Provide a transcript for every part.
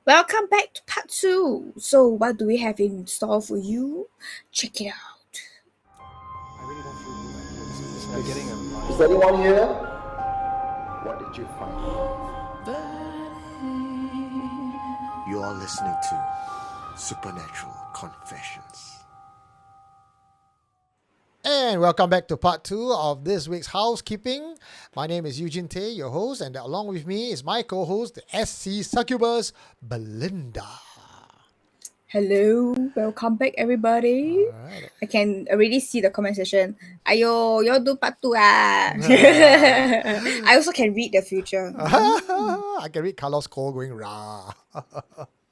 Welcome back to part two. So, what do we have in store for you? Check it out. I really don't feel good. We're getting Is anyone here? What did you find? You are listening to Supernatural Confessions. And welcome back to part two of this week's Housekeeping. My name is Eugene Tay, your host, and along with me is my co-host, the SC Succubus, Belinda. Hello, welcome back, everybody. All right. I can already see the comment section. Ayo, y'all do part two ah. I also can read the future. I can read Carlos Cole going rah.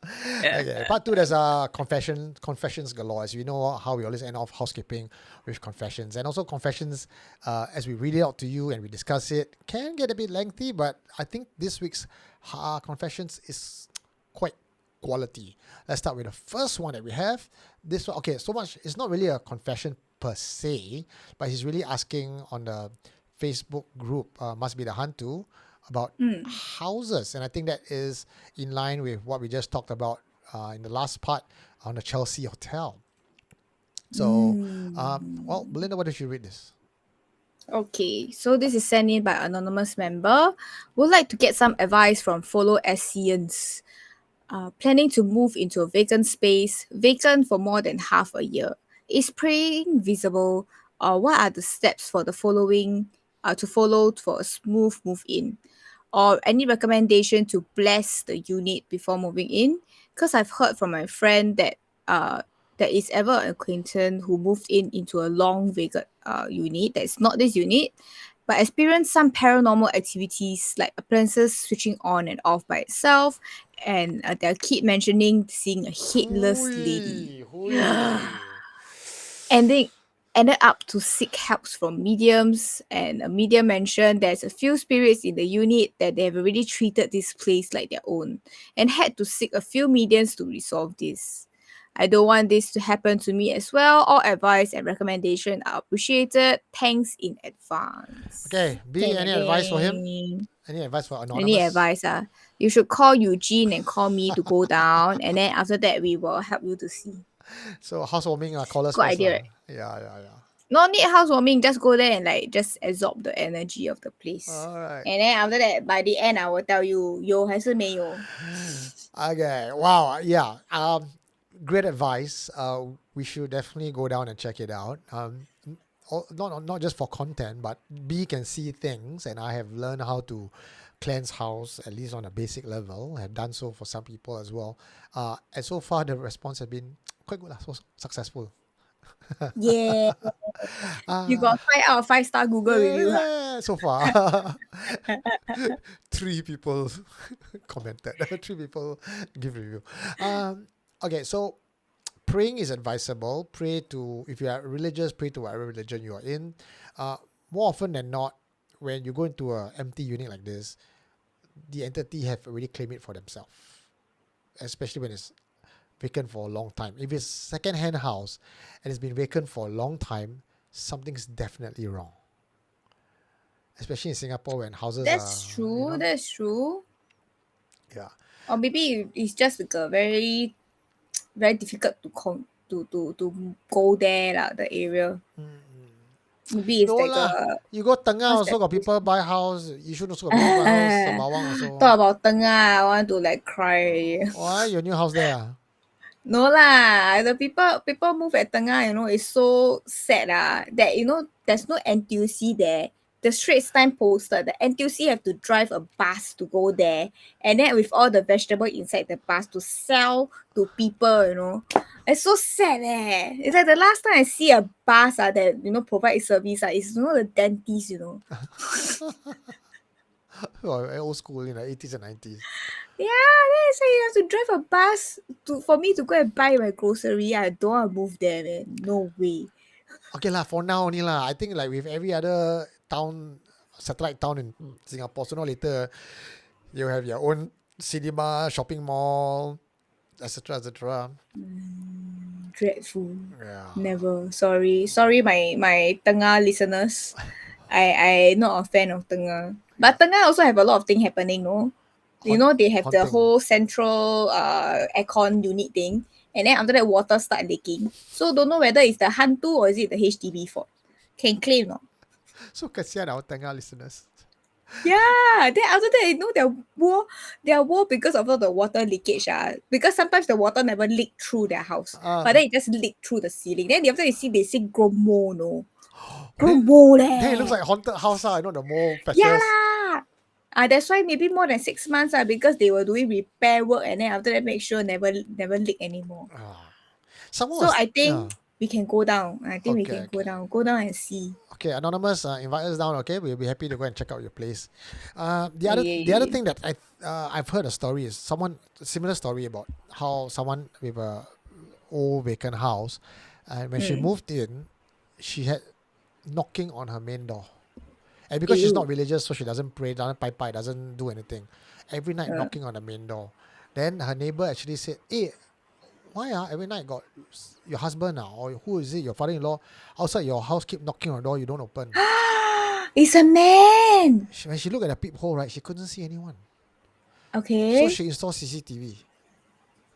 Okay, part two, there's confessions galore. As you know, how we always end off housekeeping with confessions, and also confessions as we read it out to you and we discuss it can get a bit lengthy, but I think this week's confessions is quite quality. Let's start with the first one that we have. This one, okay, so much. It's not really a confession per se, but he's really asking on the Facebook group, Must Be the Hantu, about houses, and I think that is in line with what we just talked about in the last part on the Chelsea Hotel. So, well, Belinda, why don't you read this? Okay, so this is sent in by anonymous member. Would like to get some advice from fellow SCians. Planning to move into a vacant space, vacant for more than half a year. Is praying visible? What are the steps for the following to follow for a smooth move in? Or any recommendation to bless the unit before moving in? Because I've heard from my friend that there is ever an acquaintance who moved into a long vacant unit that is not this unit, but experienced some paranormal activities like appliances switching on and off by itself, and they'll keep mentioning seeing a headless lady. And they ended up to seek help from mediums, and a medium mentioned there's a few spirits in the unit that they have already treated this place like their own and had to seek a few mediums to resolve this. I don't want this to happen to me as well. All advice and recommendation are appreciated. Thanks in advance. Okay, B, any advice for him? Any advice for anonymous? Any advice? You should call Eugene and call me to go down, and then after that we will help you to see. So housewarming, call us Good first. idea, right? Yeah. No need housewarming, just go there and like just absorb the energy of the place. All right. And then after that, by the end, I will tell you 有还是没有. Okay. Wow. Yeah. Great advice. We should definitely go down and check it out. Not just for content, but B can see things, and I have learned how to cleanse house at least on a basic level. I have done so for some people as well. And so far the response has been quite good, so successful. Yeah. You got 5 out of 5 star Google review. Yeah, so far. 3 people commented. 3 people give review. Okay, so praying is advisable. Pray to, if you are religious, pray to whatever religion you are in. More often than not, when you go into an empty unit like this, the entity have already claimed it for themselves, especially when it's vacant for a long time. If it's second-hand house and it's been vacant for a long time, something's definitely wrong. Especially in Singapore when houses That's are... true. That's true. Yeah. Or maybe it's just like a very, very difficult to go there, the area. Maybe it's No like lah. You go Tengah what's also that got people buy house. Yishun also got people buy house. Sembawang also. talk about Tengah, I want to like cry already. Why? Your new house there? No lah, the people move at Tengah, it's so sad that there's no NTUC there. The Straits Time posted the NTUC have to drive a bus to go there, and then with all the vegetable inside the bus to sell to people. It's so sad eh. It's like the last time I see a bus that provide service is the dentist. Old school in the 80s and 90s. Yeah, then I say you have to drive a bus for me to go and buy my grocery. I don't want to move there, man. No way. Okay lah, for now only lah. I think like with every other town, satellite town in Singapore, sooner or later, you have your own cinema, shopping mall, etc. Dreadful. Yeah. Never. Sorry, my Tengah listeners. I not a fan of Tengah. But Tengah also have a lot of things happening, no? You know, they have the haunting. whole central aircon unit thing, and then after that water start leaking. So don't know whether it's the hantu or is it the HDB fault. Can claim no? So kasihan our tengah listeners. Yeah. Then after that, you know, their wall because of all the water leakage. Because sometimes the water never leak through their house, but then it just leak through the ceiling. Then after you see they say gromo no. Then, Gromo then it looks leh. like haunted house, you know, the mole Yeah patches. lah. That's why maybe more than 6 months because they were doing repair work and then after that make sure never leak anymore. Someone So was, I yeah. think we can go down. I think we Okay, can okay. go down and see. Okay, Anonymous, invite us down. Okay, we'll be happy to go and check out your place. The Yeah, other yeah, the other yeah. thing that I've heard a story is similar story about how someone with a old vacant house, and when she moved in, she had knocking on her main door, and because she's Ew. not religious, so she doesn't pray, doesn't pipe, doesn't do anything. Every night Uh, knocking on the main door. Then her neighbor actually said, "Hey, why every night got your husband or who is it, your father-in-law outside your house keep knocking on the door, you don't open." it's a man. When she looked at the peephole, right, she couldn't see anyone. So Okay. she installed CCTV.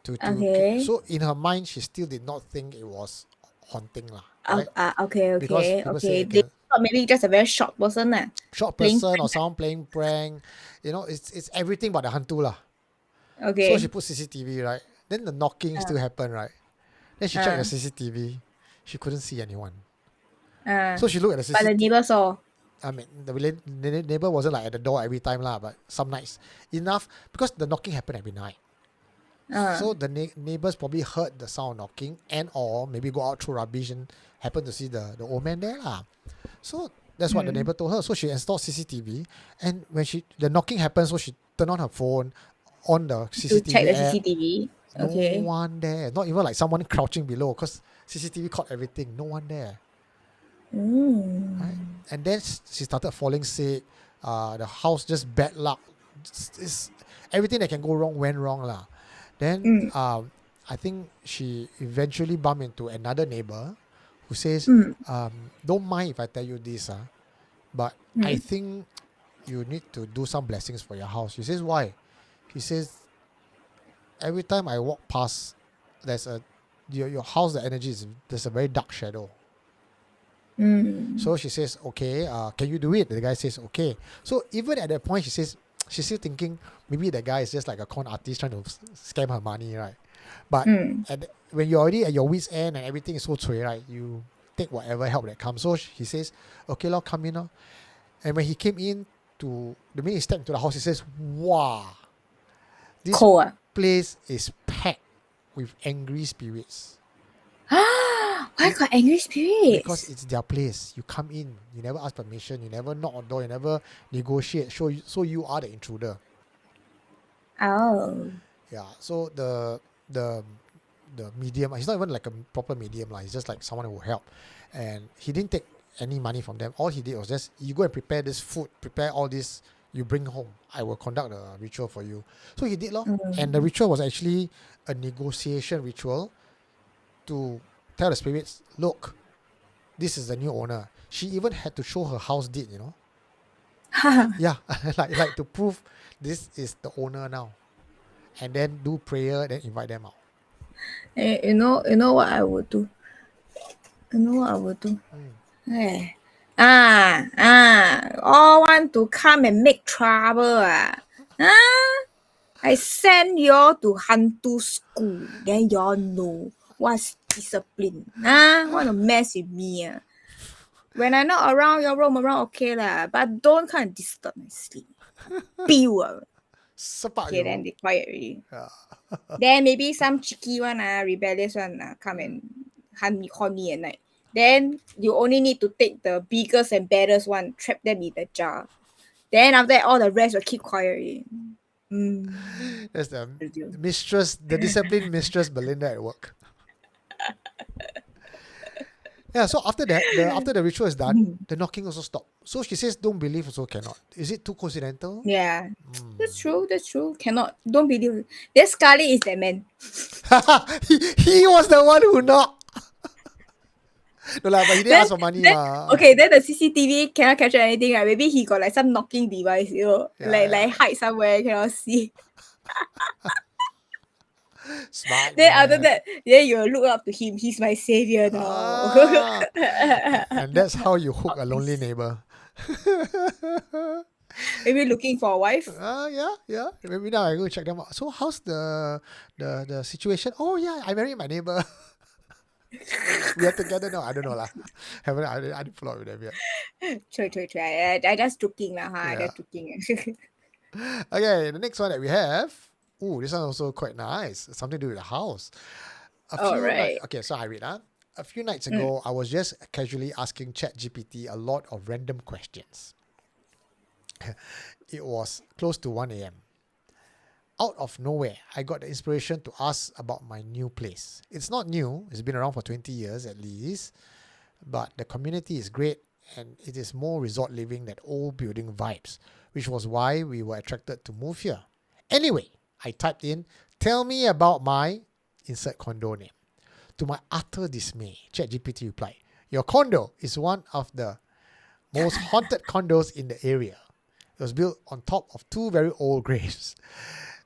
Okay. So in her mind, she still did not think it was haunting, lah, right? Okay. Because Okay. people say Okay. it They can thought maybe just a very short person short playing. person or someone playing prank, it's everything but the hantu, lah. So she Okay. put CCTV, right? Then the knocking Uh, still happened, right? Then she checked uh, the CCTV. She couldn't see anyone. uh. So she looked at the But the CCTV. neighbor saw. I mean, the neighbor wasn't like at the door every time, lah, but some nights. Enough, because the knocking happened every night. Uh. So the neighbors probably heard the sound of knocking and or maybe go out through rubbish and happen to see the old man there, lah. So that's what the neighbor told her. So she installed CCTV, and when the knocking happened, so she turned on her phone, on the To check CCTV the app. CCTV. No Okay. one there. Not even like someone crouching below, because CCTV caught everything. No one there. Right? And then she started falling sick. The house just bad luck. Everything that can go wrong went wrong, lah. Then I think she eventually bumped into another neighbor who says, "Don't mind if I tell you this, but I think you need to do some blessings for your house." He says, "Why?" He says, "Every time I walk past, there's your house. The energy there's a very dark shadow." So she says, "Okay, can you do it?" The guy says, "Okay." So even at that point, she says she's still thinking maybe the guy is just like a con artist trying to scam her money, right? But when you're already at your wit's end and everything is so cui, right, you take whatever help that comes. So he says, "Okay, lor, come in, lor." And when he came in the minute he stepped into the house, he says, "Wow, this Cold. place is packed with angry spirits." Why got angry spirits? Because it's their place. You come in, you never ask permission, you never knock on door, you never negotiate. So you are the intruder. Oh. Yeah. So the medium, he's not even like a proper medium, like he's just like someone who will help. And he didn't take any money from them. All he did was just, you go and prepare this food, prepare all this, you bring home. I will conduct a ritual for you. So he did, lor. And the ritual was actually a negotiation ritual to tell the spirits, look, this is the new owner. She even had to show her house deed, Yeah, like to prove this is the owner now. And then do prayer, then invite them out. You know what I would do? You know what I would do? Eh. All want to come and make trouble. I send y'all to Hantu school. Then y'all know what's discipline. Want to mess with me. When I'm not around, y'all roam around okay lah. But don't come and disturb my sleep. Pew. Sepak Okay, then you. they quiet already. Then maybe some cheeky one, rebellious one, come and hunt me, call me at night. Then you only need to take the biggest and baddest one, trap them in the jar. Then after that, all the rest will keep quiet already. That's the mistress, the disciplined mistress Belinda at work. Yeah, so after that, after the ritual is done, the knocking also stopped. So she says, don't believe also cannot. Is it too coincidental? Yeah, that's true. That's true. Cannot. Don't believe. That Scarlet is that man. he was the one who knocked. No lah, but he didn't ask for money ma. Okay, then the CCTV cannot capture anything, right? Maybe he got like some knocking device, like hide somewhere, cannot see. Smart Then after man. that, then you look up to him. He's my savior now. Ah, and that's how you hook a lonely neighbor. Maybe looking for a wife. Yeah. Maybe now I go check them out. So how's the situation? Oh yeah, I married my neighbor. We are together now. I don't know lah. I didn't follow up with them yet. Try. I just joking lah, huh? Yeah. Just joking. Okay, the next one that we have. Oh, this one also quite nice. Something to do with the house. Alright. Okay, so I read. A few nights ago, I was just casually asking ChatGPT a lot of random questions. It was close to 1 a.m. Out of nowhere, I got the inspiration to ask about my new place. It's not new, it's been around for 20 years at least, but the community is great and it is more resort living than old building vibes, which was why we were attracted to move here. Anyway, I typed in, tell me about my insert condo name. To my utter dismay, ChatGPT replied, your condo is one of the most haunted condos in the area. It was built on top of two very old graves.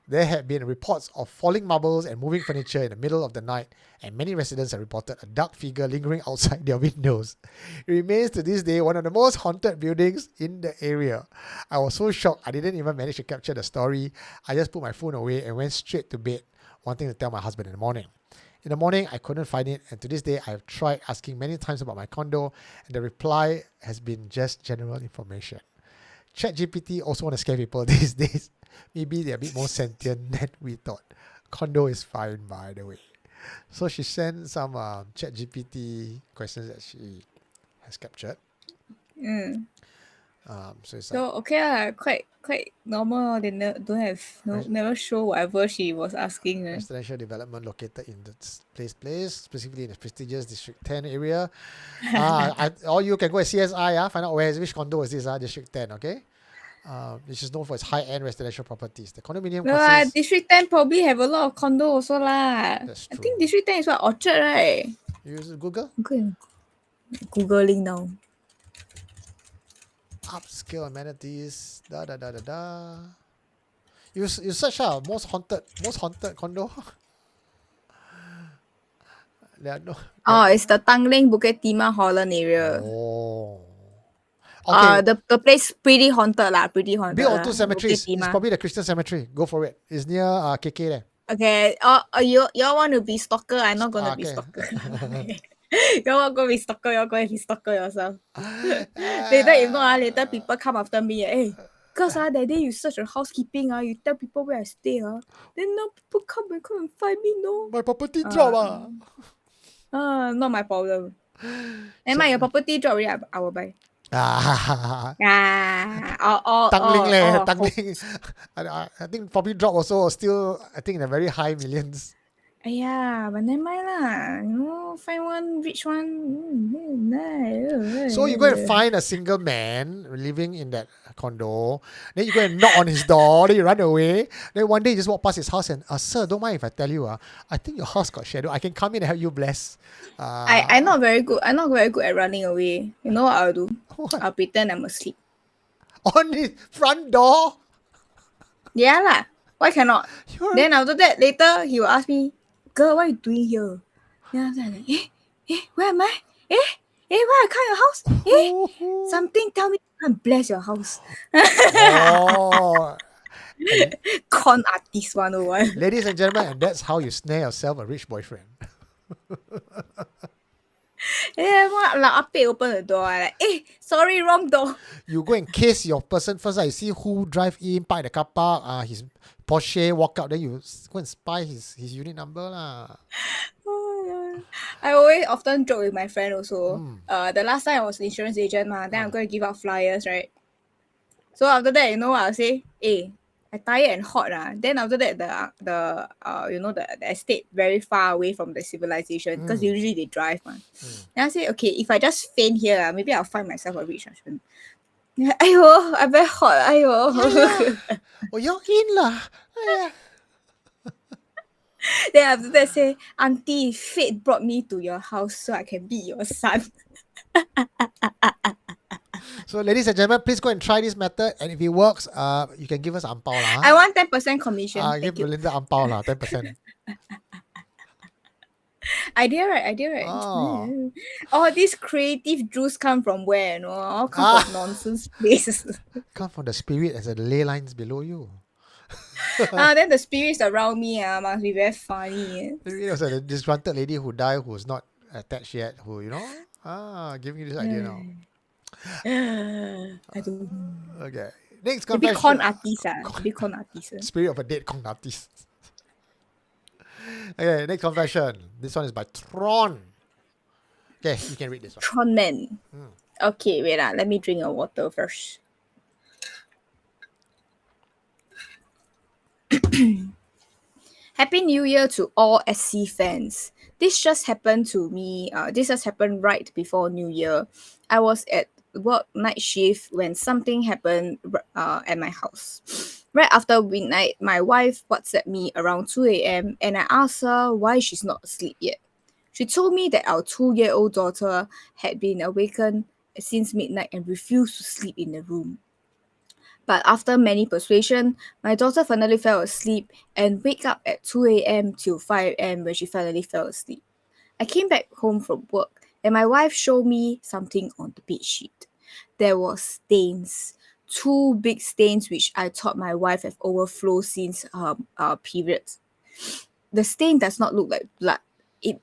There had been reports of falling marbles and moving furniture in the middle of the night, and many residents have reported a dark figure lingering outside their windows. It remains to this day one of the most haunted buildings in the area. I was so shocked I didn't even manage to capture the story. I just put my phone away and went straight to bed, wanting to tell my husband in the morning. In the morning, I couldn't find it, and to this day, I have tried asking many times about my condo, and the reply has been just general information. ChatGPT also want to scare people these days. Maybe they're a bit more sentient than we thought. Condo is fine, by the way. So she sent some ChatGPT questions that she has captured. So it's like, So okay lah, quite normal. They don't have never show whatever she was asking. residential development located in the place, specifically in the prestigious District 10 area. Or you can go at CSI, find out which condo is this, District 10, okay? Which is known for its high-end residential properties. The condominium No lah, consists... District 10 probably have a lot of condo also lah. That's I true. think District 10 is what, Orchard, right? You use Google? Okay. Googling now. Upscale amenities, You search most haunted condo. There are no... Oh, it's the Tanglin Bukit Timah Holland area. Oh. Okay. The place pretty haunted lah, pretty haunted. Built on lah. two cemeteries. Bukit It's Timah. probably the Christian cemetery. Go for it. It's near KK there. Okay. You want to be stalker? I'm not gonna be Okay. stalker. You're not gonna be stalker. You're going to be stalker yourself. Later, if not, later people come after me. Hey, because that day you search on housekeeping, you tell people where I stay. Then now people come and find me. No. My property drop. Not my problem. And your property drop already, I will buy. Tanglin. I think property drop also still, I think in a very high millions. Yeah, but never mind lah. Find one rich one. So you go and find a single man living in that condo. Then you go and knock on his door. Then you run away. Then one day you just walk past his house and, sir, don't mind if I tell you, I think your house got shadow. I can come in and help you bless. I'm not very good. I'm not very good at running away. You know what I'll do? What? I'll pretend I'm asleep. On his front door? Yeah lah. Why cannot? Then after that, later he will ask me, girl, what are you doing here? Then after that, where am I? Where I come your house? Something tell me and bless your house. Oh. Con artist 101. Ladies and gentlemen, and that's how you snare yourself a rich boyfriend. Open the door. Sorry, wrong door. You go and kiss your person first. You see who drive in, park the car park, his Porsche, walk out. Then you go and spy his unit number lah. I always often joke with my friend also. The last time I was an insurance agent, then I'm going to give out flyers, right? So after that, you know what I'll say? I tired and hot. Then after that, the estate very far away from the civilization because usually they drive. Then I say, okay, if I just faint here, maybe I'll find myself a rich husband. Ayo, I'm very hot. Ayo. Oh, you're in lah. Then after that say, Auntie, fate brought me to your house so I can be your son. So, ladies and gentlemen, please go and try this method. And if it works, you can give us ang pao lah. I want 10% commission. Give Thank you. Belinda ang pao lah, 10%. Idea right, idea right. Oh. All these creative juice come from where? You know, all come Ah. from nonsense places. Come from the spirit as the ley lines below you. Then the spirits around me must be very funny. Maybe it was a disgruntled lady who died who's not attached yet, who, giving you this idea now. I don't know. Okay. Next Maybe confession. con artist. Maybe con artist. Spirit of a dead con artist. Okay, next confession. This one is by Tron. Okay, you can read this one. Tron Man. Okay, wait. Let me drink a water first. Happy New Year to all SC fans. This just happened to me. This just happened right before New Year. I was at work night shift when something happened at my house. Right after midnight, my wife WhatsApped me around 2 a.m. and I asked her why she's not asleep yet. She told me that our 2-year-old daughter had been awakened since midnight and refused to sleep in the room. But after many persuasion, my daughter finally fell asleep and wake up at 2 a.m. till 5 a.m. when she finally fell asleep. I came back home from work and my wife showed me something on the bed sheet. There was stains, 2 big stains which I thought my wife have overflowed since her period. The stain does not look like blood. It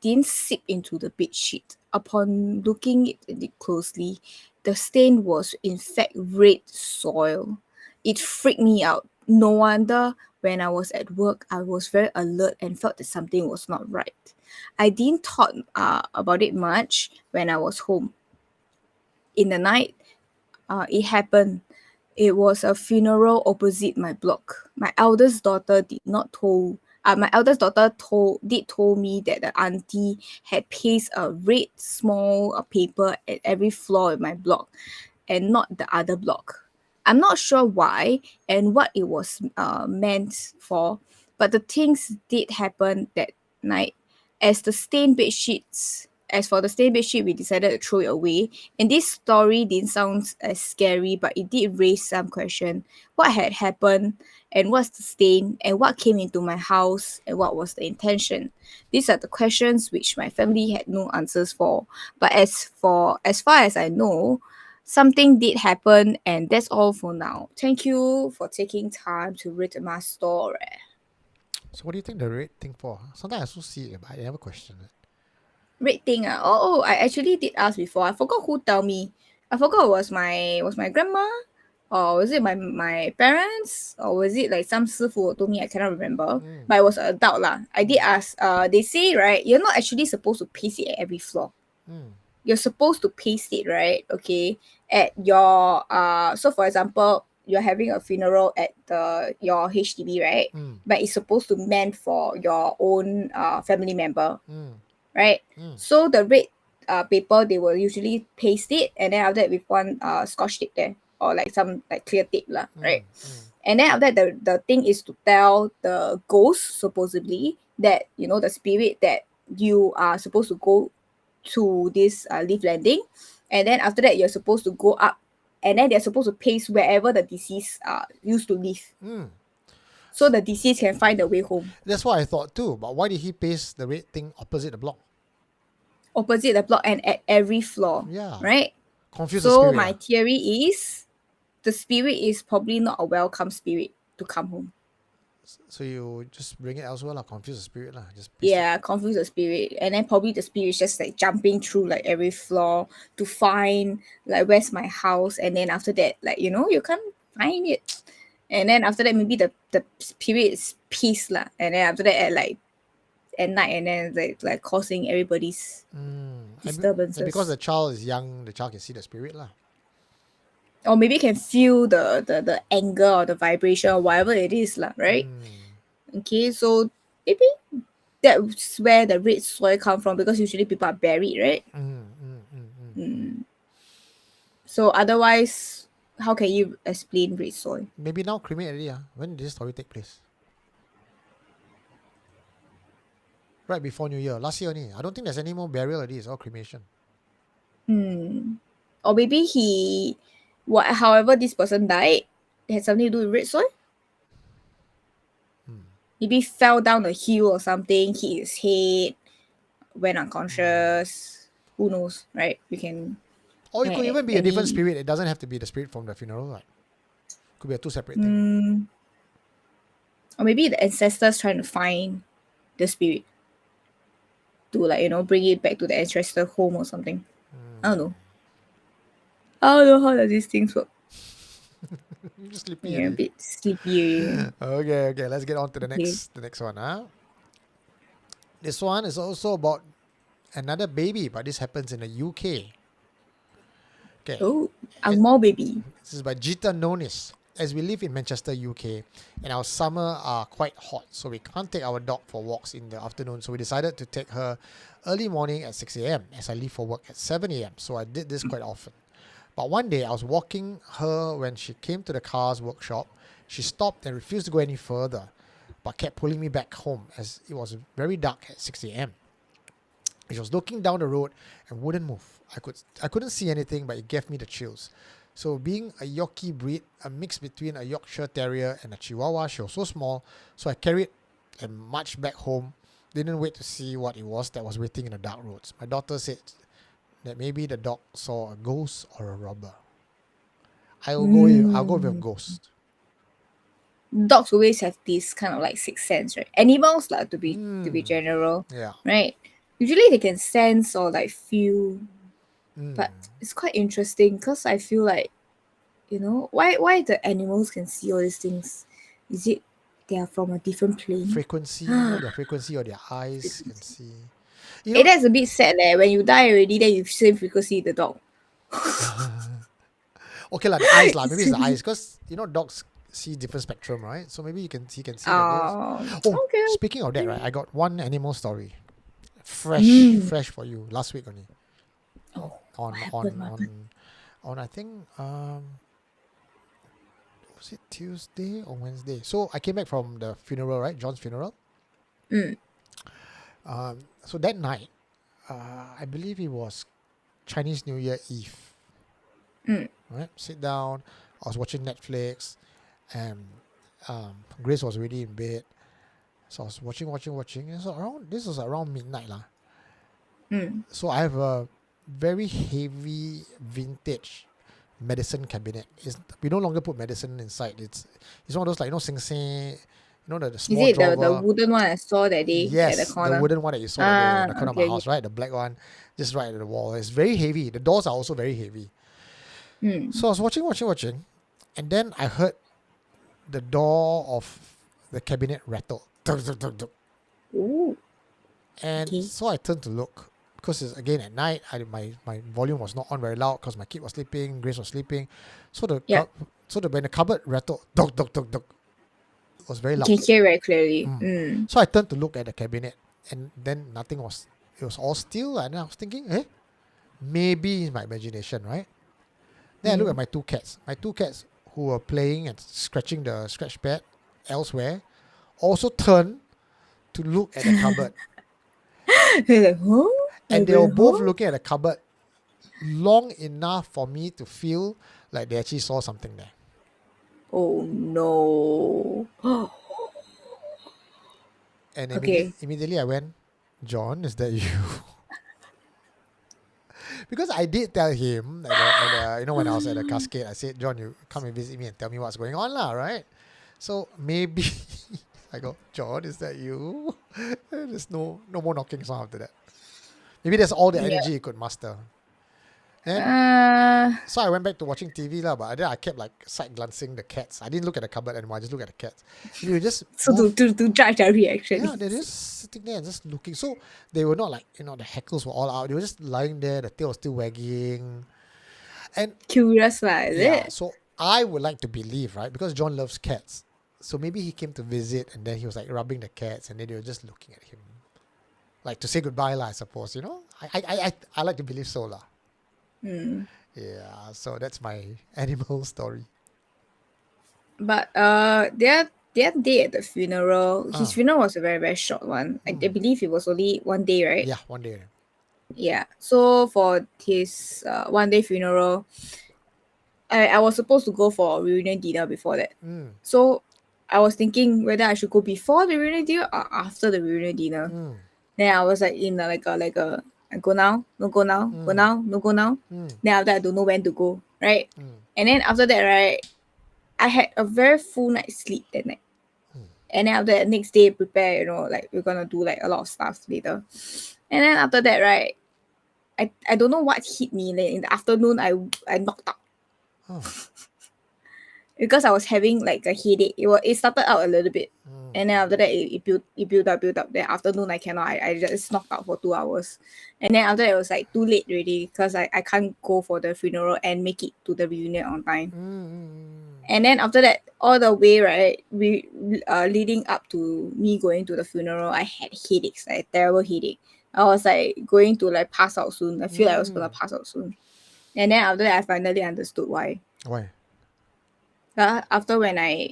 didn't seep into the bed sheet. Upon looking at it closely, the stain was in fact red soil. It freaked me out. No wonder when I was at work, I was very alert and felt that something was not right. I didn't thought about it much when I was home. In the night, it happened. It was a funeral opposite my block. My eldest daughter told me that the auntie had pasted a red small paper at every floor in my block and not the other block. I'm not sure why and what it was meant for, but the things did happen that night. As for the stained bed sheet, we decided to throw it away. And this story didn't sound as scary, but it did raise some question. What had happened, and what's the stain, and what came into my house, and what was the intention? These are the questions which my family had no answers for. But as far as I know, something did happen, and that's all for now. Thank you for taking time to read my story. So, what do you think the red thing for? Sometimes I also see it, but I never question it. Red thing I actually did ask before. I forgot who tell me. I forgot was my grandma, or was it my parents, or was it like some 师傅 who told me? I cannot remember. But I was an adult lah. I did ask. They say right, you're not actually supposed to paste it at every floor. You're supposed to paste it right, okay, at your So for example, you're having a funeral at your HDB, right? But it's supposed to meant for your own family member. Right? So the red paper, they will usually paste it and then after that with one scotch tape there or like some like clear tape lah, right? And then after that the thing is to tell the ghost supposedly that the spirit that you are supposed to go to this lift landing, and then after that you're supposed to go up and then they're supposed to paste wherever the deceased used to live. So the deceased can find the way home. That's what I thought too. But why did he paste the red thing opposite the block? Opposite the block and at every floor. Yeah. Right? Confuse the So spirit. my theory is the spirit is probably not a welcome spirit to come home. So you just bring it elsewhere lah. Confuse the spirit lah. Just paste Yeah, confuse the spirit. And then probably the spirit is just like jumping through like every floor to find like where's my house. And then after that, like, you can't find it. And then after that, maybe the spirit is peace lah. And then after that, at night, and then like causing everybody's disturbances. And because the child is young, the child can see the spirit lah. Or maybe can feel the anger or the vibration or whatever it is lah, right? Okay, so maybe that's where the red soil come from, because usually people are buried, right? So otherwise, how can you explain red soil? Maybe now cremate already. When did this story take place? right before New Year, last year only. I don't think there's any more burial already. It's all cremation. Or maybe however this person died, it had something to do with red soil. Maybe fell down a hill or something, hit his head, went unconscious. Who knows, right? We can. Or it could even be a different Any. spirit. It doesn't have to be the spirit from the funeral. Right? Could be a two separate thing. Or maybe the ancestors trying to find the spirit to bring it back to the ancestor home or something. I don't know. I don't know how does these things work. You're just sleepy Yeah, a already. bit sleepy. Okay. Let's get on to the Okay. next one. This one is also about another baby, but this happens in the UK. Okay. Oh, Angmo baby. This is by Gita Nonis. As we live in Manchester, UK, and our summer are quite hot, so we can't take our dog for walks in the afternoon. So we decided to take her early morning at 6 a.m. as I leave for work at 7 a.m. So I did this quite often. But one day I was walking her when she came to the car's workshop. She stopped and refused to go any further, but kept pulling me back home as it was very dark at 6 a.m. She was looking down the road and wouldn't move. I couldn't see anything, but it gave me the chills. So being a Yorkie breed, a mix between a Yorkshire Terrier and a Chihuahua, she was so small, so I carried and marched back home. Didn't wait to see what it was that was waiting in the dark roads. My daughter said that maybe the dog saw a ghost or a robber. I'll go with a ghost. Dogs always have this kind of like sixth sense, right? Animals, to be general, Yeah. right? Usually they can sense or like feel, but it's quite interesting because I feel like, why the animals can see all these things? Is it they are from a different plane? Frequency, their frequency or their eyes can see. It is a bit sad when you die already, then you same frequency with the dog. Okay lah, the eyes lah. Maybe it's the eyes because dogs see different spectrum, right? So maybe he can see the ghost. Okay. Speaking of that, right? I got one animal story, fresh for you. Last week only. Oh, On what happened? I think was it Tuesday or Wednesday? So I came back from the funeral, right? John's funeral. So that night, I believe it was Chinese New Year Eve. Right? Sit down. I was watching Netflix, and Grace was already in bed. So I was watching. And so this was around midnight lah. So I have a very heavy vintage medicine cabinet. We no longer put medicine inside. It's one of those like Sing Sing, the small Is it drawer. the wooden one I saw that day Yes, at the corner? the wooden one that you saw that day in the corner of my okay. house, right? The black one, just right at the wall. It's very heavy. The doors are also very heavy. So I was watching, and then I heard the door of the cabinet rattle. Duk, duk, duk, duk. Ooh. And so I turned to look because it's again at night. My volume was not on very loud because my kid was sleeping, Grace was sleeping. So when the cupboard rattled, duk, duk, duk, duk, it was very loud. You can hear very clearly. So I turned to look at the cabinet, and then nothing was. It was all still, and I was thinking, maybe it's my imagination, right? Then I look at my two cats. My two cats who were playing and scratching the scratch pad elsewhere also turned to look at the cupboard. They're like, huh? And they were both looking at the cupboard long enough for me to feel like they actually saw something there. Oh no. And Okay. immediately I went, John, is that you? Because I did tell him, when I was at the casket, I said, John, you come and visit me and tell me what's going on lah, right? So maybe I go, John, is that you? There's no more knocking sound after that. Maybe that's all the energy you could muster. And so I went back to watching TV lah, but then I kept like side glancing the cats. I didn't look at the cupboard anymore. I just looked at the cats. You were just So to judge their reaction. yeah, they're just sitting there and just looking. So they were not like the hackles were all out. They were just lying there. The tail was still wagging. And Curious lah, is it? so I would like to believe, right? Because John loves cats. So maybe he came to visit and then he was like rubbing the cats and then they were just looking at him. Like to say goodbye lah, I suppose, I like to believe so lah. Yeah, so that's my animal story. But there are the other day at the funeral, his Ah. funeral was a very, very short one. I believe it was only 1 day, right? Yeah, one day. Yeah. So for his 1 day funeral, I was supposed to go for a reunion dinner before that. Mm. So I was thinking whether I should go before the reunion dinner or after the reunion dinner. Mm. Then I was like in like a I go now, no go now, go now, no go now. Mm. Then after I don't know when to go, right? Mm. And then after that, right, I had a very full night's sleep that night. And then after that, next day prepare, like we're gonna do like a lot of stuff later. And then after that, right, I don't know what hit me. Like in the afternoon, I knocked out Oh. because I was having like a headache. It started out a little bit, and then after that it built up. Then afternoon I cannot. I just knocked out for 2 hours, and then after that it was like too late already because I can't go for the funeral and make it to the reunion on time. Mm. And then after that, all the way right, leading up to me going to the funeral, I had headaches, like terrible headache. I was like going to like pass out soon. I feel like I was gonna pass out soon. And then after that, I finally understood why. Why? After when I,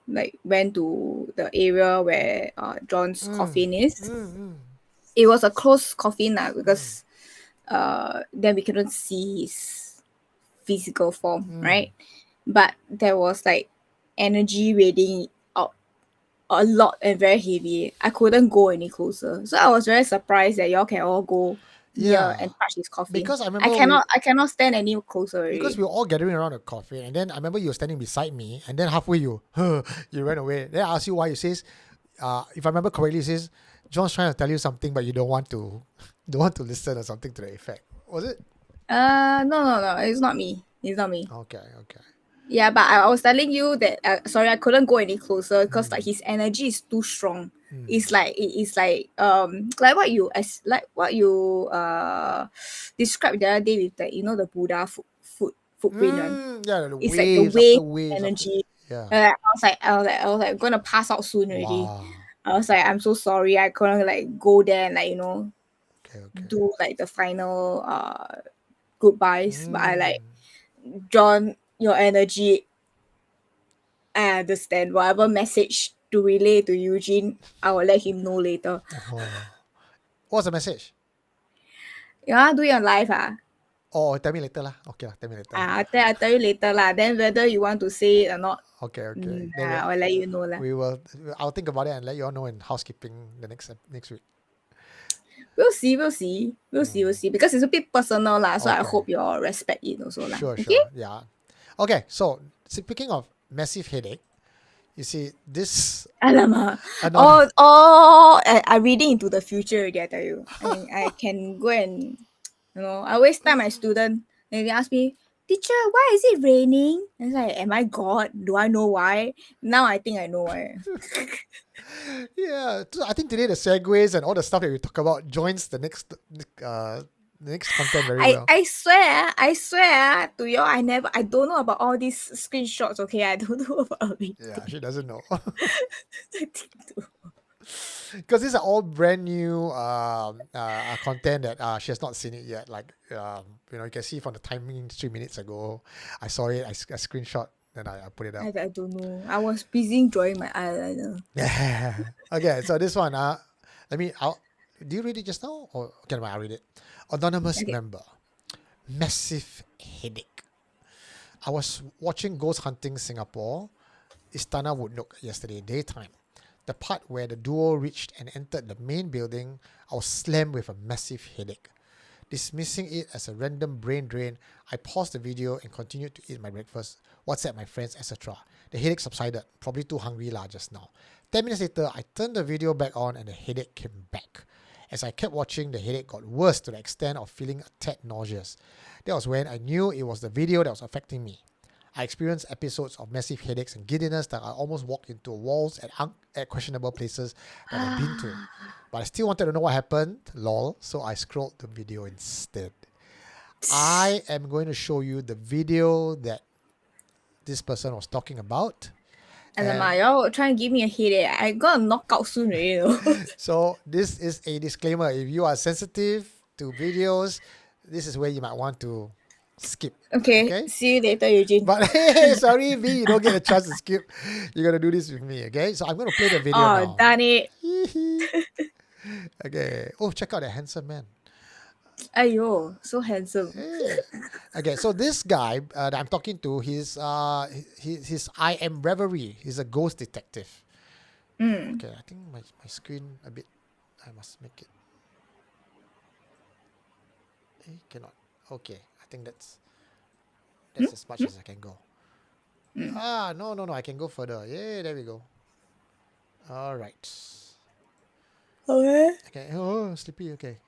like went to the area where John's coffin is, it was a closed coffin because then we couldn't see his physical form, right? But there was like energy radiating out a lot and very heavy. I couldn't go any closer. So I was very surprised that y'all can all go near Yeah. and touch his coffin. Because I I remember cannot stand any closer because already. we were all gathering around the coffin, and then I remember you were standing beside me, and then halfway you you ran away. Then I asked you why. You says, if I remember correctly, you says John's trying to tell you something, but you don't want to listen or something to the effect. Was it? No, it's not me. It's not me. Okay. Yeah, but I was telling you that sorry, I couldn't go any closer because like his energy is too strong. It's like like what you described the other day with the the Buddha footprint one. Yeah, the It's like the waves wave after waves after. energy. Yeah. I was like gonna pass out soon already. Wow. I was like, I'm so sorry, I couldn't like go there and like Okay. do like the final goodbyes. But I like John, your energy. I understand. Whatever message to relay to Eugene, I will let him know later. Oh. What's the message? You want to do it on live? Oh, tell me later lah. Okay lah, tell me later. I'll tell you later lah. Then whether you want to say it or not, Okay. Then I'll let you know lah. we will. I'll think about it and let you all know in housekeeping the next week. We'll see. Because it's a bit personal lah. So I Okay. hope you all respect it also lah. Sure. Okay? Yeah. Okay. So speaking of massive headache, you see this. Alamak. Anon- I'm reading into the future already, I tell you. I can go and, I always tell my student, and they ask me, teacher, why is it raining? And it's like, am I God? Do I know why? Now I think I know why. Yeah. So I think today the segues and all the stuff that we talk about joins the next content very well. I swear to you, I don't know about all these screenshots, okay? I don't know about it. Yeah, she doesn't know. I think too. Because these are all brand new content that she has not seen it yet. Like you can see from the timing 3 minutes ago. I saw it. I screenshot. Then I put it up. I don't know. I was busy drawing my eyeliner. Okay, so this one. Do you read it just now? Or okay, I'll read it. Anonymous member. Massive headache. I was watching Ghost Hunting Singapore, Istana Woodnook yesterday daytime. The part where the duo reached and entered the main building, I was slammed with a massive headache. Dismissing it as a random brain drain, I paused the video and continued to eat my breakfast, WhatsApp my friends, etc. The headache subsided, probably too hungry just now. 10 minutes later, I turned the video back on and the headache came back. As I kept watching, the headache got worse to the extent of feeling a tad nauseous. That was when I knew it was the video that was affecting me. I experienced episodes of massive headaches and giddiness that I almost walked into walls at questionable places that I've been to. But I still wanted to know what happened, lol, so I scrolled the video instead. I am going to show you the video that this person was talking about. Alamak, y'all trying to give me a headache. I got a knockout soon already. So this is a disclaimer. If you are sensitive to videos, this is where you might want to skip. Okay, Okay. see you later, Eugene. But hey, sorry, V, you don't get a chance to skip. You gotta do this with me, okay? So I'm gonna play the video Oh, now. darn it. Okay. Oh, check out that handsome man. Ayo, so handsome. Hey. Okay, so this guy that I'm talking to, he's I am Reverie. He's a ghost detective. Mm. Okay, I think my screen a bit. I must make it. Cannot. Okay, I think that's as much as I can go. No. I can go further. Yeah, there we go. All right. Okay. Okay. Oh, sleepy. Okay.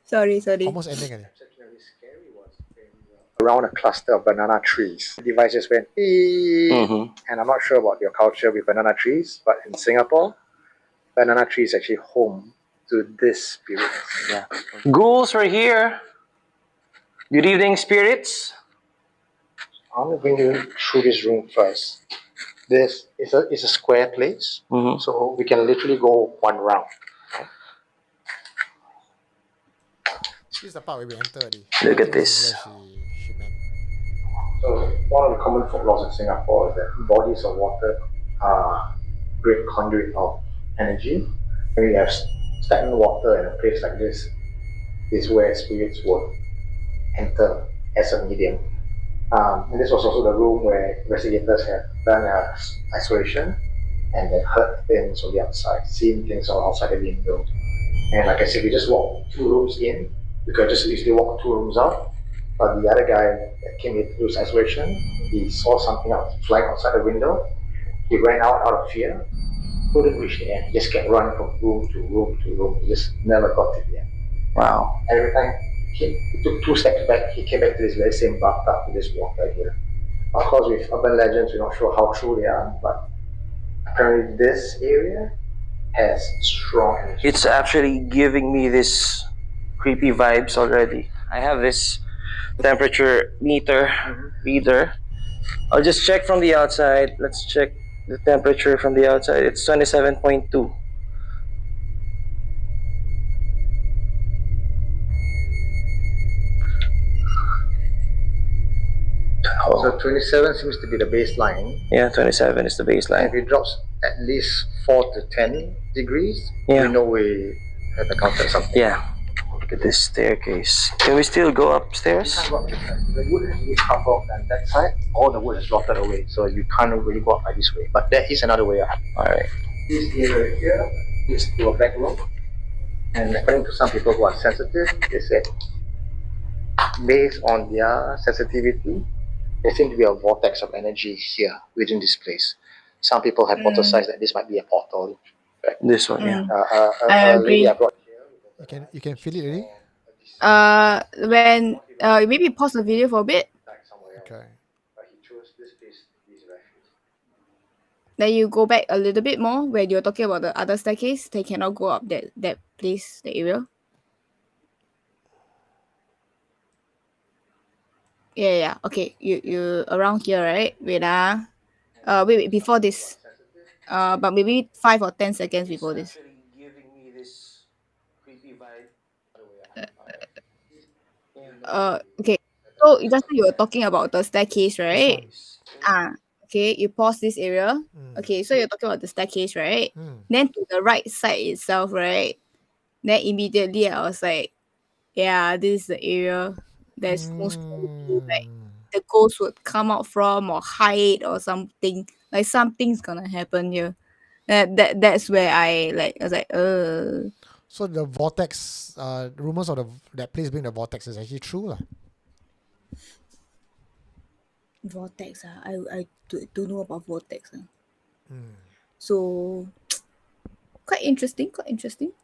Sorry. Almost ending already. Particularly scary was when we were around a cluster of banana trees. The device just went beep. And I'm not sure about your culture with banana trees, but in Singapore, banana tree is actually home to this spirit. Yeah. Ghouls are here. Good evening, spirits. I'm going to bring you through this room first. This is a square place, so we can literally go one round. This is the part where we enter already. Look I at think this is this. where she meant. So one of the common folklores in Singapore is that bodies of water are great conduit of energy. When you have stagnant water in a place like this, is where spirits would enter as a medium. And this was also the room where investigators have done isolation and then heard things on the outside, seen things on outside the window. And like I said, we just walked 2 rooms in. We could just easily walk 2 rooms out. But the other guy that came in to do his isolation, he saw something else flying outside the window. He ran out of fear, couldn't reach the end. He just kept running from room to room to room. He just never got to the end. Wow. Every time he took 2 steps back, he came back to this very same bathtub with this water here. Of course, with urban legends, we're not sure how true they are, but apparently this area has strong energy. It's actually giving me this creepy vibes already. I have this temperature meter reader. I'll just check from the outside. Let's check the temperature from the outside. It's 27.2. So 27 seems to be the baseline. Yeah, 27 is the If baseline. it drops at least 4 to 10 degrees, Yeah. we know we have encountered something. Yeah. Look at this staircase. Can we still go upstairs? The wood has really cut off on that side, all the wood is rotted away, so you can't really go up by this way. But there is another way up. Alright. This area here is to a back room, and according to some people who are sensitive, they said based on their sensitivity, there seems to be a vortex of energy here within this place. Some people hypothesize that this might be a portal. This one, yeah. I A lady agree. I brought here. You can feel it already. When maybe pause the video for a bit, Okay. But he chose this place to be his refuge. then you go back a little bit more where you're talking about the other staircase. They cannot go up that place, the area. Yeah. Okay, you around here, right? Wait, before this. But maybe 5 or 10 seconds before this. Giving me this creepy vibe. Okay. So just now you were talking about the staircase, This right? one. Okay. You pause this area. Mm. Okay. So you're talking about the staircase, right? Mm. Then to the right side itself, right? Then immediately I was like, yeah, this is the area that's most probably like the ghost would come out from or hide or something. Like something's gonna happen here. That's where I was like, So the vortex, rumors of that place being the vortex is actually true, lah. vortex. I don't know about vortex. So quite interesting.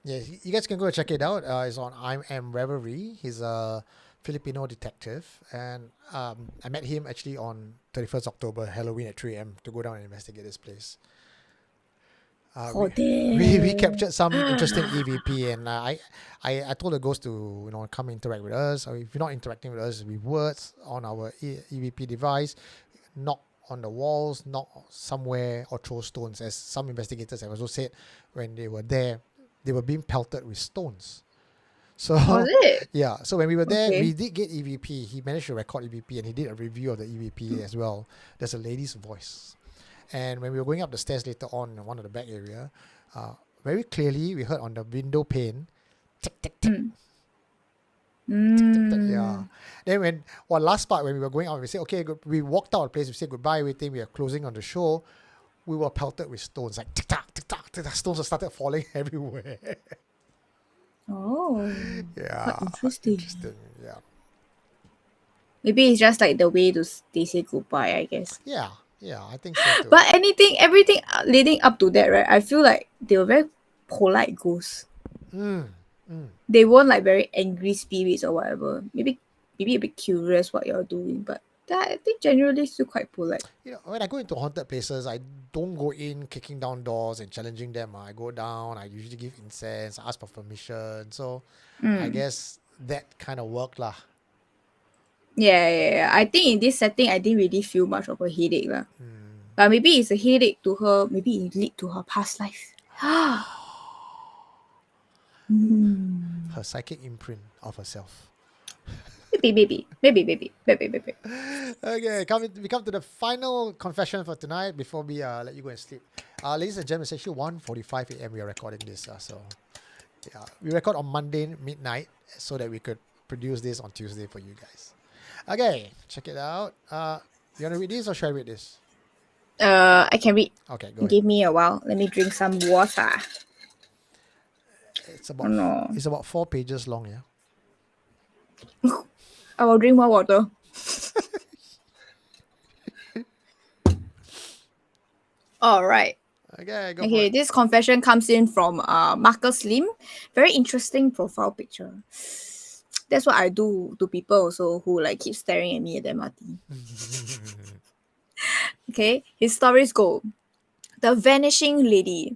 Yeah, you guys can go check it out. It's on I Am Reverie. He's a Filipino detective, and I met him actually on 31st October, Halloween at 3 a.m. to go down and investigate this place. We captured some interesting EVP, and I told the ghost to come interact with us. Or if you're not interacting with us with words on our EVP device, knock on the walls, knock somewhere, or throw stones. As some investigators have also said, when they were there, they were being pelted with stones. So Was it? yeah, so when we were there, Okay. we did get EVP. He managed to record EVP and he did a review of the EVP as well. There's a lady's voice. And when we were going up the stairs later on in one of the back area, very clearly we heard on the window pane, tick, tick, tick, Mm. tick, tick, yeah. Mm. Then last part, when we were going out, we said, okay, good. We walked out of the place, we said goodbye, everything, we are closing on the show. We were pelted with stones, like tick, tack, tick, tack, tick, tack. Stones started falling everywhere. Oh, Yeah, quite interesting. interesting, yeah. Maybe it's just like the way they say goodbye, I guess. Yeah, I think so too. But everything leading up to that, right? I feel like they were very polite ghosts. They weren't like very angry spirits or whatever. Maybe a bit curious what you're doing, but I think generally still quite polite. You know, when I go into haunted places, I don't go in kicking down doors and challenging them. I go down, I usually give incense, ask for permission. So I guess that kind of worked lah. Yeah. I think in this setting, I didn't really feel much of a headache lah. But maybe it's a headache to her. Maybe it lead to her past life. Her psychic imprint of herself. Maybe. Okay, we come to the final confession for tonight before we let you go and sleep. Ladies and gentlemen, it's actually 1:45 a.m. we are recording this. So yeah, we record on Monday midnight so that we could produce this on Tuesday for you guys. Okay, check it out. You want to read this or should I read this? I can read. Okay, go ahead. Give me a while. Let me drink some water. It's about no. It's about 4 pages long, yeah. I will drink more water. All right. Okay, go for Okay, it. this confession comes in from Marcus Lim. Very interesting profile picture. That's what I do to people also who like keep staring at me at the MRT. Okay, his stories go. The Vanishing Lady.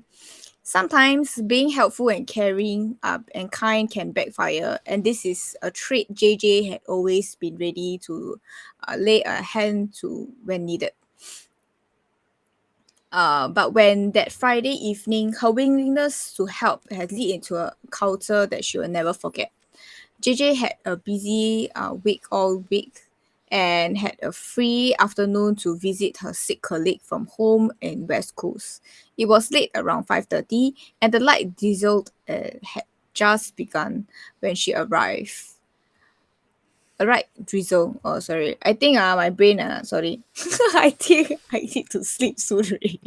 Sometimes being helpful and caring and kind can backfire, and this is a trait JJ had always been ready to lay a hand to when needed. But when that Friday evening, her willingness to help had led into a culture that she will never forget. JJ had a busy week all week and had a free afternoon to visit her sick colleague from home in West Coast. It was late around 5:30 and the light drizzled had just begun when she arrived. Right, drizzle. Oh, sorry. I think my brain, sorry. I think I need to sleep soon already.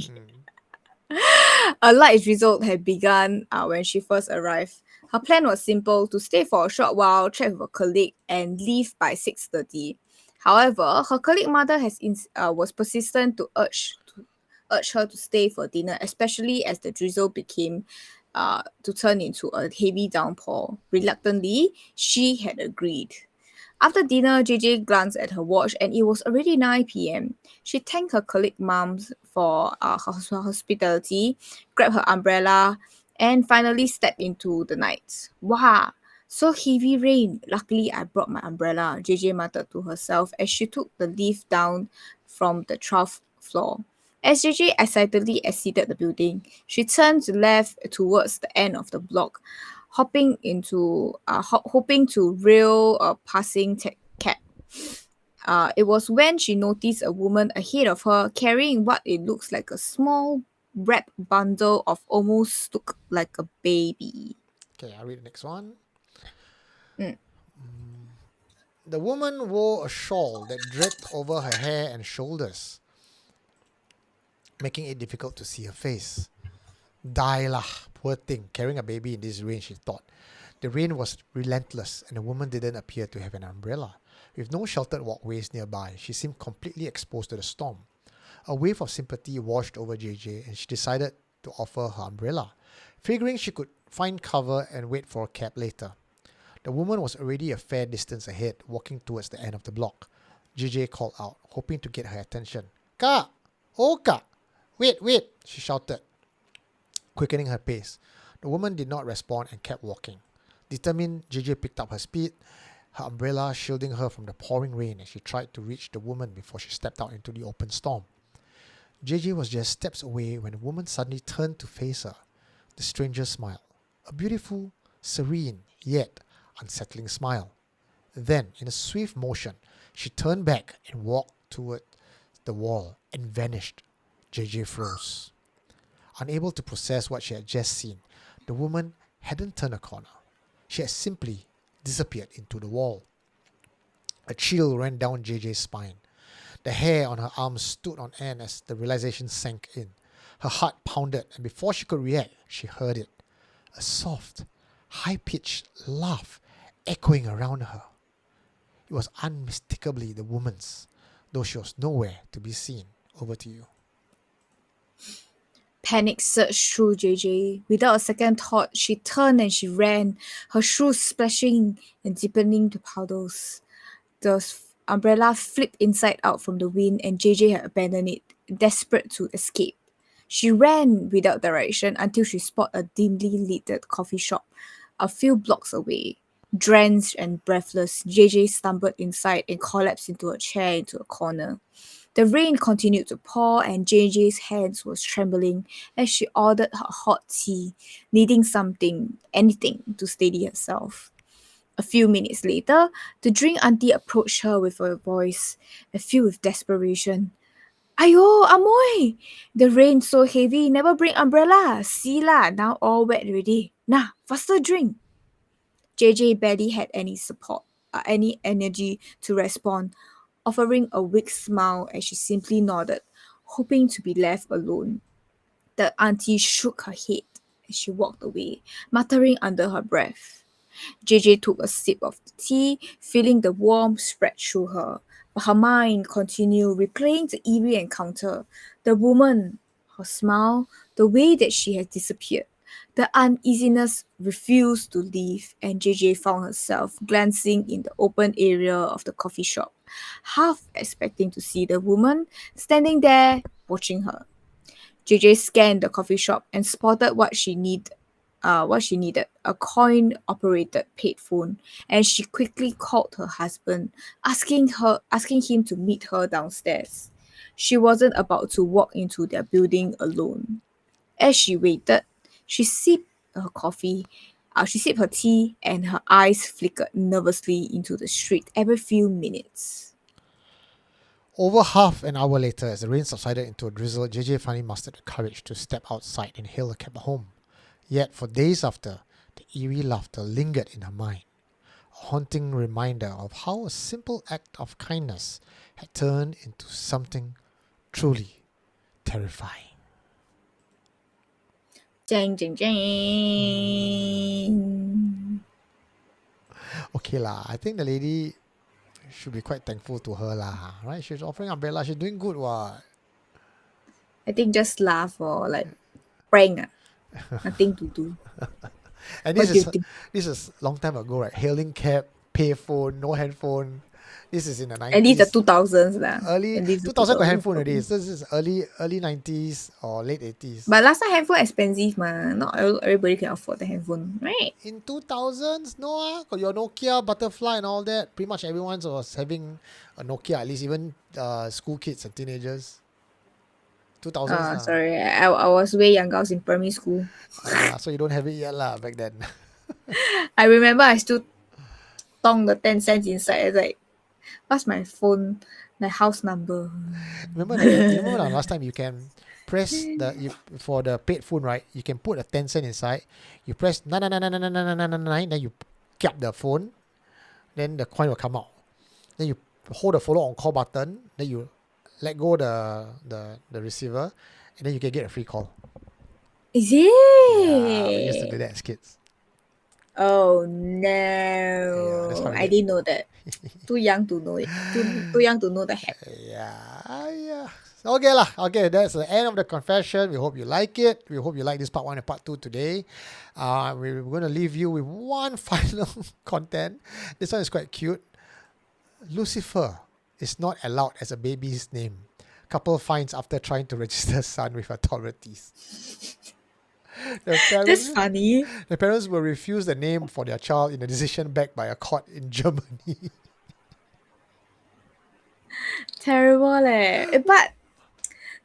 A light drizzle had begun when she first arrived. Her plan was simple: to stay for a short while, chat with a colleague, and leave by 6:30. However, her colleague mother was persistent to urge her to stay for dinner, especially as the drizzle became to turn into a heavy downpour. Reluctantly, she had agreed. After dinner, JJ glanced at her watch and it was already 9 p.m. She thanked her colleague mums for her hospitality, grabbed her umbrella, and finally stepped into the night. Wow, so heavy rain. Luckily, I brought my umbrella, JJ muttered to herself as she took the lift down from the 12th floor. As JJ excitedly exited the building, she turned left towards the end of the block, hoping to rail a passing cab. It was when she noticed a woman ahead of her carrying what it looks like a small wrapped bundle of almost look like a baby. Okay, I'll read the next one. Mm. The woman wore a shawl that draped over her hair and shoulders, making it difficult to see her face. Die lah, poor thing, carrying a baby in this rain, she thought. The rain was relentless and the woman didn't appear to have an umbrella. With no sheltered walkways nearby, she seemed completely exposed to the storm. A wave of sympathy washed over JJ and she decided to offer her umbrella, figuring she could find cover and wait for a cab later. The woman was already a fair distance ahead, walking towards the end of the block. JJ called out, hoping to get her attention. Kak! Oh Kak! Wait, she shouted, quickening her pace. The woman did not respond and kept walking. Determined, JJ picked up her speed, her umbrella shielding her from the pouring rain as she tried to reach the woman before she stepped out into the open storm. JJ was just steps away when the woman suddenly turned to face her. The stranger smiled. A beautiful, serene, yet unsettling smile. Then, in a swift motion, she turned back and walked toward the wall and vanished. JJ froze. Unable to process what she had just seen, the woman hadn't turned a corner. She had simply disappeared into the wall. A chill ran down JJ's spine. The hair on her arms stood on end as the realization sank in. Her heart pounded, and before she could react, she heard it. A soft, high-pitched laugh echoing around her. It was unmistakably the woman's, though she was nowhere to be seen. Over to you. Panic surged through JJ. Without a second thought, she turned and she ran, her shoes splashing and deepening the puddles. The umbrella flipped inside out from the wind and JJ had abandoned it, desperate to escape. She ran without direction until she spotted a dimly lit coffee shop a few blocks away. Drenched and breathless, JJ stumbled inside and collapsed into a chair into a corner. The rain continued to pour and JJ's hands were trembling as she ordered her hot tea, needing something, anything, to steady herself. A few minutes later, the drink auntie approached her with a voice filled with desperation. Ayo, Amoy! The rain so heavy, never bring umbrella. See lah, now all wet already. Nah, faster drink. JJ barely had any support, any energy to respond, offering a weak smile as she simply nodded, hoping to be left alone. The auntie shook her head as she walked away, muttering under her breath. JJ took a sip of the tea, feeling the warmth spread through her. But her mind continued replaying the eerie encounter. The woman, her smile, the way that she had disappeared. The uneasiness refused to leave, and JJ found herself glancing in the open area of the coffee shop, half expecting to see the woman standing there watching her. JJ scanned the coffee shop and spotted what she needed, a coin-operated paid phone, and she quickly called her husband, asking him to meet her downstairs. She wasn't about to walk into their building alone. As she waited, she sipped her coffee, she sipped her tea, and her eyes flickered nervously into the street every few minutes. Over half an hour later, as the rain subsided into a drizzle, JJ finally mustered the courage to step outside and hail a cab home. Yet, for days after, the eerie laughter lingered in her mind, a haunting reminder of how a simple act of kindness had turned into something truly terrifying. Jang, jang, jang. Okay lah, I think the lady should be quite thankful to her lah, right? She's offering umbrella, she's doing good what. I think just laugh or like prank. Nothing to do. And What do you think? this is long time ago, right? Hailing cab, pay phone, no handphone. This is in the 90s. At least the 2000s lah. Early At least the 2000 got 2000s. handphone already. So this is early 90s or late 80s. But last time handphone expensive ma. Not everybody can afford the handphone, right? In 2000s, no, got your Nokia Butterfly and all that. Pretty much everyone was having a Nokia, at least even school kids and teenagers. 2000s. Sorry, I was way younger. I was in primary school. So you don't have it yet lah back then. I remember I still tong the 10 cents inside. I was like, what's my phone, my house number? Remember last time you can press for the paid phone, right? You can put a 10 cent inside. You press 9999999, then you cap the phone, then the coin will come out. Then you hold the follow on call button, then you let go the receiver, and then you can get a free call. Is it? Yeah, we used to do that as kids. Oh no! that's how we I did. didn't know that. Too young to know it. Too young to know the hack. Yeah. Okay lah. Okay, that's the end of the confession. We hope you like it. We hope you like this part 1 and part 2 today. We're going to leave you with one final content. This one is quite cute. Lucifer is not allowed as a baby's name. Couple finds after trying to register son with authorities. That's funny. The parents will refuse the name for their child in a decision backed by a court in Germany. Terrible leh. But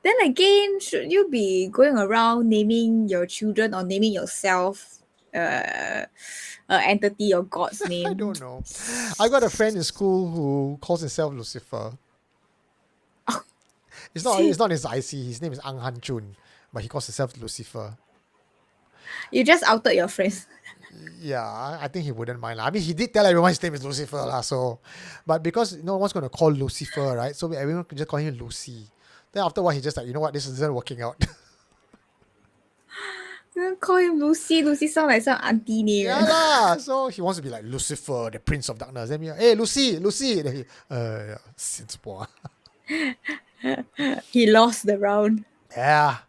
then again, should you be going around naming your children or naming yourself entity or god's I name. don't know. I got a friend in school who calls himself Lucifer. It's not his IC. His name is Ang Han Chun, but he calls himself Lucifer. You just outed your friends. Yeah, I think he wouldn't mind. I mean, he did tell everyone his name is Lucifer, so, but because no one's going to call Lucifer, right? So everyone could just call him Lucy. Then after a while, he just like, you know what, this isn't working out. You call him Lucy. Lucy sound like some auntie name. Yeah lah. So he wants to be like Lucifer, the Prince of Darkness. Then hey Lucy. Then he, yeah, since boy. He lost the round. Yeah.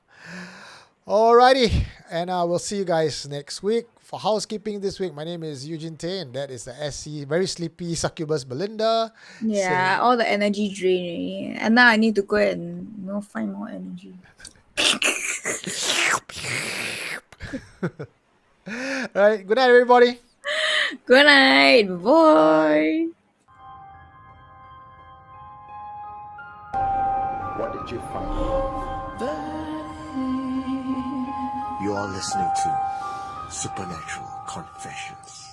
Alrighty, and we'll see you guys next week. For housekeeping this week, my name is Eugene Tay, and that is the SC, very sleepy succubus Belinda. Yeah, all the energy drain. And now I need to go and find more energy. Alright, good night, everybody. Good night. Bye. What did you find? You are listening to Supernatural Confessions.